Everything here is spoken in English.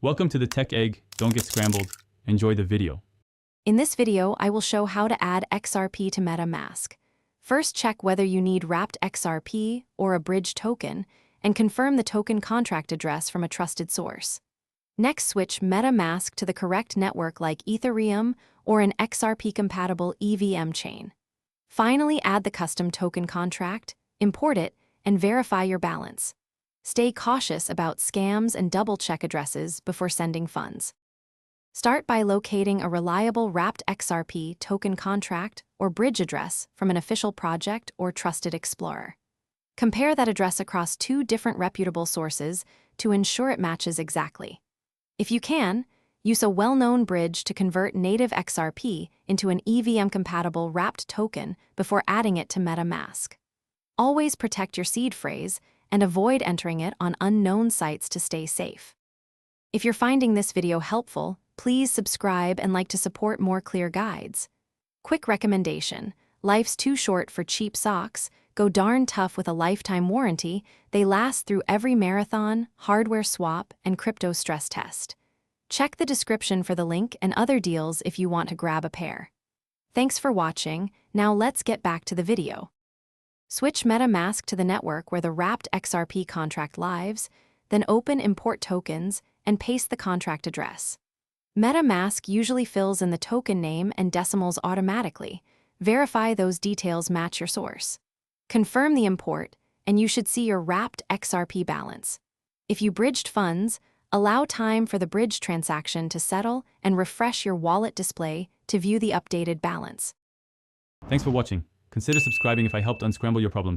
Welcome to the Tech Egg. Don't get scrambled. Enjoy the video. In this video, I will show how to add XRP to MetaMask. First, check whether you need wrapped XRP or a bridge token, and confirm the token contract address from a trusted source. Next, switch MetaMask to the correct network like Ethereum or an XRP-compatible EVM chain. Finally, add the custom token contract, import it, and verify your balance. Stay cautious about scams and double-check addresses before sending funds. Start by locating a reliable wrapped XRP token contract or bridge address from an official project or trusted explorer. Compare that address across two different reputable sources to ensure it matches exactly. If you can, use a well-known bridge to convert native XRP into an EVM-compatible wrapped token before adding it to MetaMask. Always protect your seed phrase and avoid entering it on unknown sites to stay safe. If you're finding this video helpful, please subscribe and like to support more clear guides. Quick recommendation: life's too short for cheap socks. Go darn tough with a lifetime warranty. They last through every marathon, hardware swap, and crypto stress test. Check the description for the link and other deals if you want to grab a pair. Thanks for watching. Now let's get back to the video. Switch MetaMask to the network where the wrapped XRP contract lives, then open Import Tokens and paste the contract address. MetaMask usually fills in the token name and decimals automatically. Verify those details match your source. Confirm the import, and you should see your wrapped XRP balance. If you bridged funds, allow time for the bridge transaction to settle and refresh your wallet display to view the updated balance. Thanks for watching. Consider subscribing if I helped unscramble your problems.